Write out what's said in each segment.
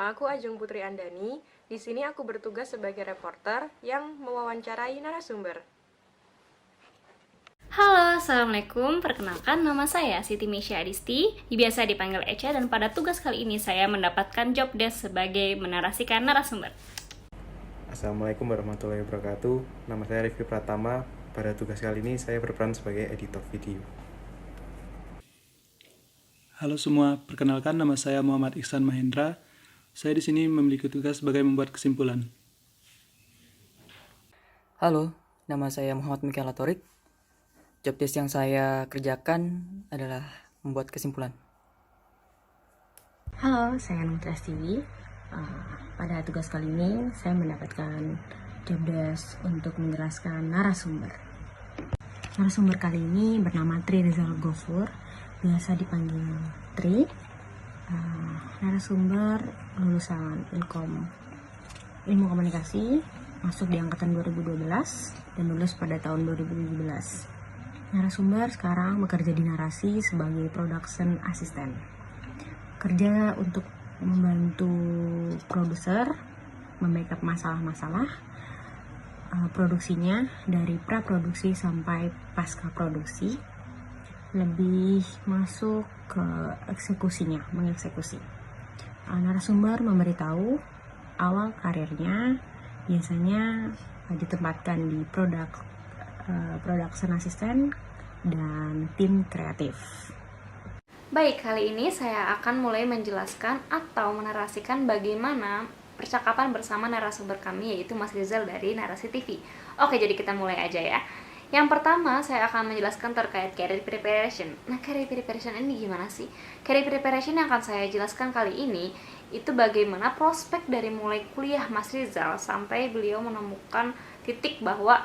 Nama aku Ajeng Putri Andani. Di sini aku bertugas sebagai reporter yang mewawancarai narasumber. Halo, Assalamualaikum. Perkenalkan, nama saya Siti Misha Adisti, biasa dipanggil Echa, dan pada tugas kali ini saya mendapatkan job desk sebagai menarasikan narasumber. Assalamualaikum warahmatullahi wabarakatuh. Nama saya Rifki Pratama. Pada tugas kali ini saya berperan sebagai editor video. Halo semua, perkenalkan nama saya Muhammad Ihsan Mahendra. Saya di sini memiliki tugas sebagai membuat kesimpulan. Halo, nama saya Muhammad Mikhail Atorik. Job desk yang saya kerjakan adalah membuat kesimpulan. Halo, saya Nung Trastiwi. Pada tugas kali ini saya mendapatkan job desk untuk menjelaskan narasumber. Narasumber kali ini bernama Tri Rizal Gofur, biasa dipanggil Tri. Narasumber lulusan Ilmu Komunikasi, masuk di angkatan 2012 dan lulus pada tahun 2017. Narasumber sekarang bekerja di Narasi sebagai production assistant. Kerja untuk membantu produser membackup masalah-masalah produksinya dari praproduksi sampai pasca produksi, lebih masuk ke eksekusinya, mengeksekusi. Narasumber memberitahu awal karirnya biasanya ditempatkan di production assistant dan tim kreatif. Baik, kali ini saya akan mulai menjelaskan atau menarasikan bagaimana percakapan bersama narasumber kami, yaitu Mas Rizal dari Narasi TV. Oke, jadi kita mulai aja ya. Yang pertama, saya akan menjelaskan terkait career preparation. Nah, career preparation ini gimana sih? Career preparation yang akan saya jelaskan kali ini itu bagaimana prospek dari mulai kuliah Mas Rizal sampai beliau menemukan titik bahwa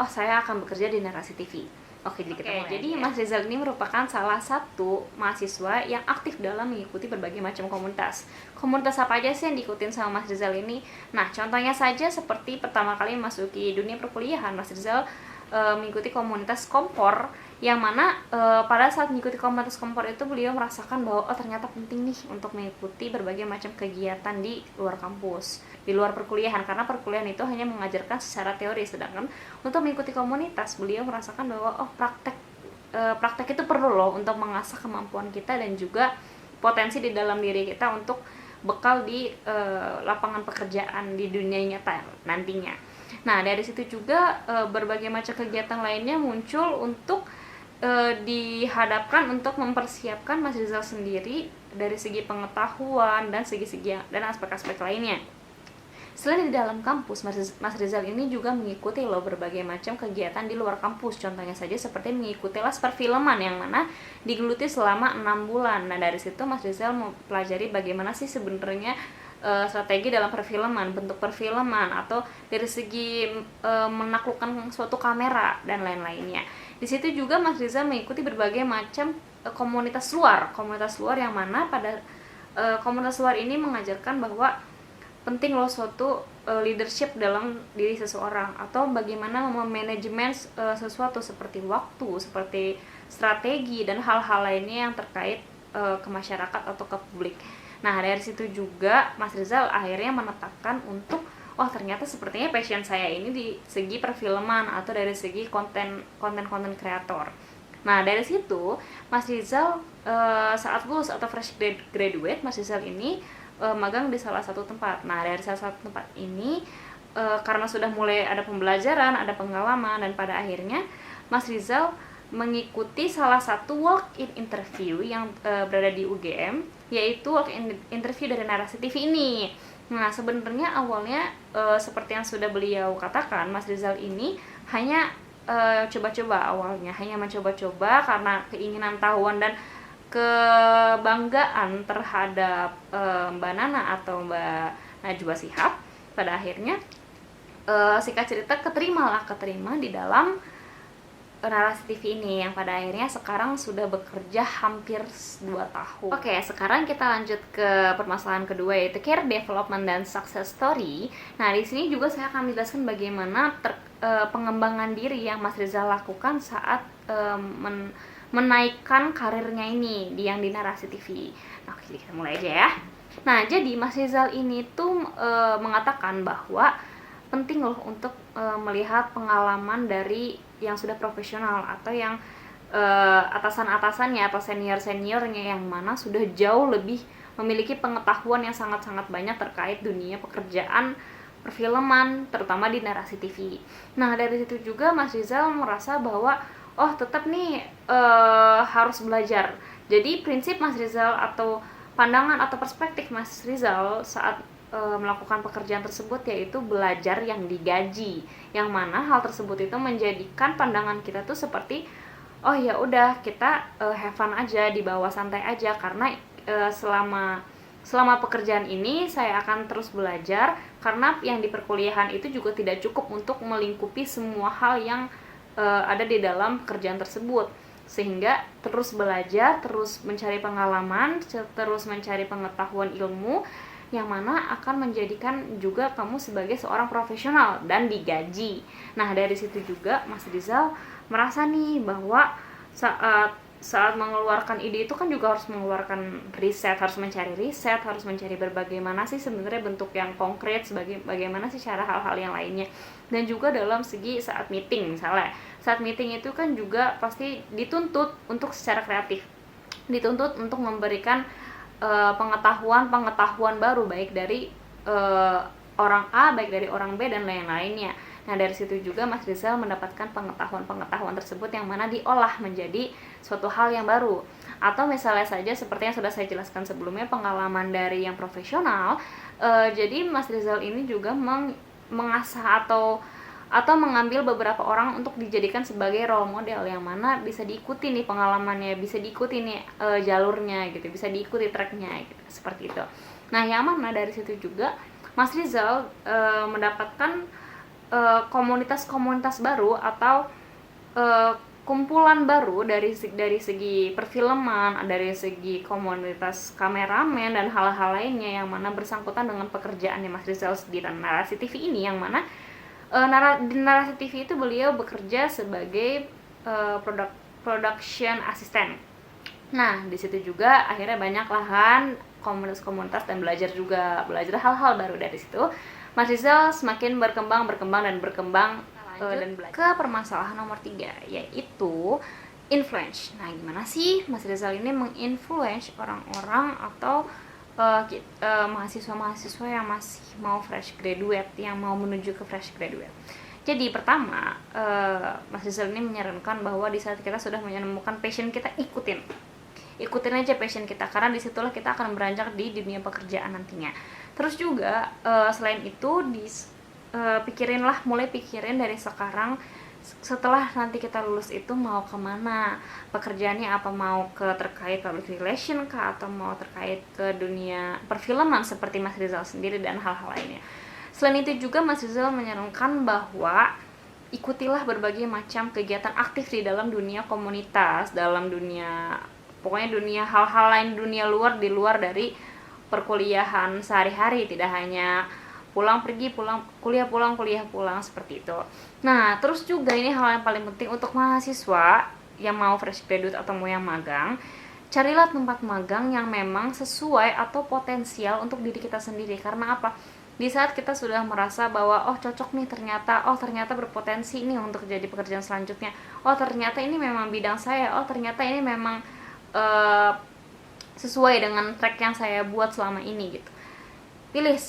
saya akan bekerja di Narasi TV. Oke, jadi kita mulai. Jadi Mas Rizal ini merupakan salah satu mahasiswa yang aktif dalam mengikuti berbagai macam komunitas. Komunitas apa aja sih yang diikutin sama Mas Rizal ini? Nah, contohnya saja seperti pertama kali masuki dunia perkuliahan, Mas Rizal mengikuti komunitas kompor, yang mana pada saat mengikuti komunitas kompor itu beliau merasakan bahwa ternyata penting nih untuk mengikuti berbagai macam kegiatan di luar kampus, di luar perkuliahan, karena perkuliahan itu hanya mengajarkan secara teori, sedangkan untuk mengikuti komunitas beliau merasakan bahwa praktek itu perlu loh untuk mengasah kemampuan kita dan juga potensi di dalam diri kita untuk bekal di lapangan pekerjaan di dunia nyata nantinya. Nah, dari situ juga berbagai macam kegiatan lainnya muncul untuk dihadapkan untuk mempersiapkan Mas Rizal sendiri dari segi pengetahuan dan segi-segi dan aspek-aspek lainnya. Selain di dalam kampus, Mas Rizal ini juga mengikuti berbagai macam kegiatan di luar kampus. Contohnya saja seperti mengikuti les perfilman yang mana digeluti selama 6 bulan. Nah, dari situ Mas Rizal mempelajari bagaimana sih sebenarnya strategi dalam perfilman, bentuk perfilman, atau dari segi menaklukkan suatu kamera dan lain-lainnya. Di situ juga Mas Rizal mengikuti berbagai macam komunitas luar yang mana pada komunitas luar ini mengajarkan bahwa penting loh suatu leadership dalam diri seseorang, atau bagaimana memanajemen sesuatu seperti waktu, seperti strategi dan hal-hal lainnya yang terkait ke masyarakat atau ke publik. Nah, dari situ juga Mas Rizal akhirnya menetapkan untuk ternyata sepertinya passion saya ini di segi perfilman atau dari segi konten kreator. Nah, dari situ Mas Rizal saat lulus atau fresh graduate, Mas Rizal ini magang di salah satu tempat. Nah, dari salah satu tempat ini karena sudah mulai ada pembelajaran, ada pengalaman, dan pada akhirnya Mas Rizal mengikuti salah satu walk-in interview yang berada di UGM, yaitu walk-in interview dari Narasi TV ini. Nah, sebenarnya awalnya seperti yang sudah beliau katakan, Mas Rizal ini hanya coba-coba awalnya, hanya mencoba-coba karena keinginan tahuan dan kebanggaan terhadap Mbak Nana atau Mbak Najwa Shihab. Pada akhirnya singkat cerita keterima di dalam Narasi TV ini, yang pada akhirnya sekarang sudah bekerja hampir 2 tahun. Oke, sekarang kita lanjut ke permasalahan kedua, yaitu career development dan success story. Nah, di sini juga saya akan menjelaskan bagaimana pengembangan diri yang Mas Rizal lakukan saat menaikkan karirnya ini yang di Narasi TV. Nah, oke, kita mulai aja ya. Nah, jadi Mas Rizal ini tuh mengatakan bahwa penting loh untuk melihat pengalaman dari yang sudah profesional atau yang atasan-atasannya atau senior-seniornya yang mana sudah jauh lebih memiliki pengetahuan yang sangat-sangat banyak terkait dunia pekerjaan perfilman, terutama di narasi TV. Nah, dari situ juga Mas Rizal merasa bahwa oh tetap nih harus belajar. Jadi prinsip Mas Rizal atau pandangan atau perspektif Mas Rizal saat melakukan pekerjaan tersebut yaitu belajar yang digaji, yang mana hal tersebut itu menjadikan pandangan kita tuh seperti oh ya udah kita have fun aja, dibawa santai aja, karena selama pekerjaan ini saya akan terus belajar, karena yang di perkuliahan itu juga tidak cukup untuk melingkupi semua hal yang ada di dalam pekerjaan tersebut, sehingga terus belajar, terus mencari pengalaman, terus mencari pengetahuan ilmu yang mana akan menjadikan juga kamu sebagai seorang profesional dan digaji. Nah, dari situ juga Mas Rizal merasa nih bahwa saat mengeluarkan ide itu kan juga harus mengeluarkan riset, harus mencari berbagai mana sih sebenarnya bentuk yang konkret, bagaimana sih cara hal-hal yang lainnya. Dan juga dalam segi saat meeting, misalnya saat meeting itu kan juga pasti dituntut untuk secara kreatif, dituntut untuk memberikan pengetahuan baru, baik dari orang A, baik dari orang B, dan lain-lainnya. Nah, dari situ juga Mas Rizal mendapatkan pengetahuan tersebut yang mana diolah menjadi suatu hal yang baru. Atau misalnya saja seperti yang sudah saya jelaskan sebelumnya, pengalaman dari yang profesional, jadi Mas Rizal ini juga mengasah atau mengambil beberapa orang untuk dijadikan sebagai role model yang mana bisa diikuti nih pengalamannya, bisa diikuti nih jalurnya gitu, bisa diikuti tracknya gitu, seperti itu. Nah, yang mana dari situ juga Mas Rizal mendapatkan komunitas-komunitas baru atau kumpulan baru dari segi perfilman, dari segi komunitas kameramen dan hal-hal lainnya yang mana bersangkutan dengan pekerjaannya Mas Rizal di narasi TV ini, yang mana di narasi TV itu beliau bekerja sebagai production assistant. Nah, di situ juga akhirnya banyak lahan komunitas-komunitas dan belajar hal-hal baru dari situ. Mas Rizal semakin berkembang dan belajar. Ke permasalahan nomor 3, yaitu influence. Nah, gimana sih Mas Rizal ini menginfluence orang-orang atau mahasiswa-mahasiswa yang masih mau fresh graduate, yang mau menuju ke fresh graduate. Jadi pertama, Mas Rizal ini menyarankan bahwa di saat kita sudah menemukan passion kita, ikutin aja passion kita, karena disitulah kita akan beranjak di dunia pekerjaan nantinya. Terus juga selain itu mulai pikirin dari sekarang, setelah nanti kita lulus itu mau kemana, pekerjaannya apa, mau ke terkait public relation kah, atau mau terkait ke dunia perfilman seperti Mas Rizal sendiri dan hal-hal lainnya. Selain itu juga Mas Rizal menyarankan bahwa ikutilah berbagai macam kegiatan aktif di dalam dunia komunitas, dalam dunia hal-hal lain, dunia luar, di luar dari perkuliahan sehari-hari, tidak hanya pulang kuliah pulang seperti itu. Nah, terus juga ini hal yang paling penting untuk mahasiswa yang mau fresh graduate atau mau yang magang, carilah tempat magang yang memang sesuai atau potensial untuk diri kita sendiri. Karena apa? Di saat kita sudah merasa bahwa cocok nih, ternyata berpotensi nih untuk jadi pekerjaan selanjutnya, ternyata ini memang bidang saya, ternyata ini memang sesuai dengan track yang saya buat selama ini gitu. Pilih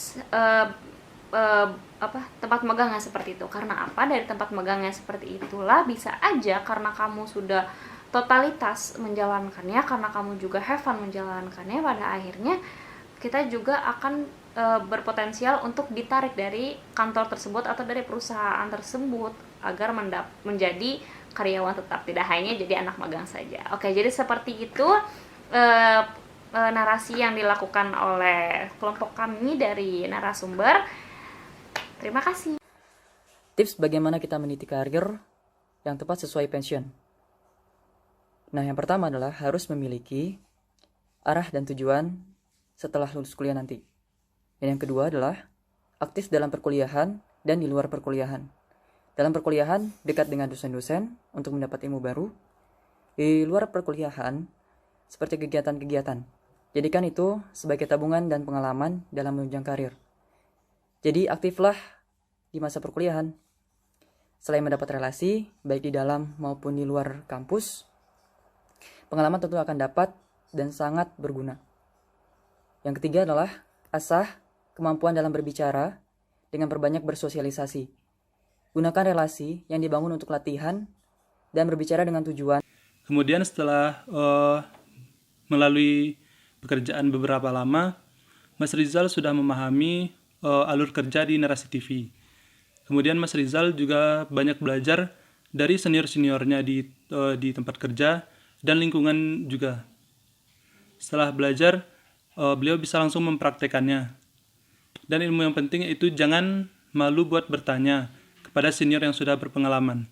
tempat magang yang seperti itu. Karena apa? Dari tempat magang yang seperti itulah bisa aja karena kamu sudah totalitas menjalankannya, karena kamu juga have fun menjalankannya, pada akhirnya kita juga akan berpotensial untuk ditarik dari kantor tersebut atau dari perusahaan tersebut agar menjadi karyawan tetap, tidak hanya jadi anak magang saja. Oke, jadi seperti itu narasi yang dilakukan oleh kelompok kami dari narasumber. Terima kasih. Tips bagaimana kita meniti karir yang tepat sesuai passion. Nah, yang pertama adalah harus memiliki arah dan tujuan setelah lulus kuliah nanti. Dan yang kedua adalah aktif dalam perkuliahan dan di luar perkuliahan. Dalam perkuliahan, dekat dengan dosen-dosen untuk mendapat ilmu baru. Di luar perkuliahan, seperti kegiatan-kegiatan Jadikan itu sebagai tabungan dan pengalaman dalam menunjang karir. Jadi aktiflah di masa perkuliahan. Selain mendapat relasi, baik di dalam maupun di luar kampus, pengalaman tentu akan dapat dan sangat berguna. Yang ketiga adalah asah kemampuan dalam berbicara dengan perbanyak bersosialisasi. Gunakan relasi yang dibangun untuk latihan dan berbicara dengan tujuan. Kemudian setelah melalui pekerjaan beberapa lama, Mas Rizal sudah memahami alur kerja di Narasi TV. Kemudian Mas Rizal juga banyak belajar dari senior-seniornya di tempat kerja dan lingkungan juga. Setelah belajar, beliau bisa langsung mempraktekannya. Dan ilmu yang penting itu jangan malu buat bertanya kepada senior yang sudah berpengalaman.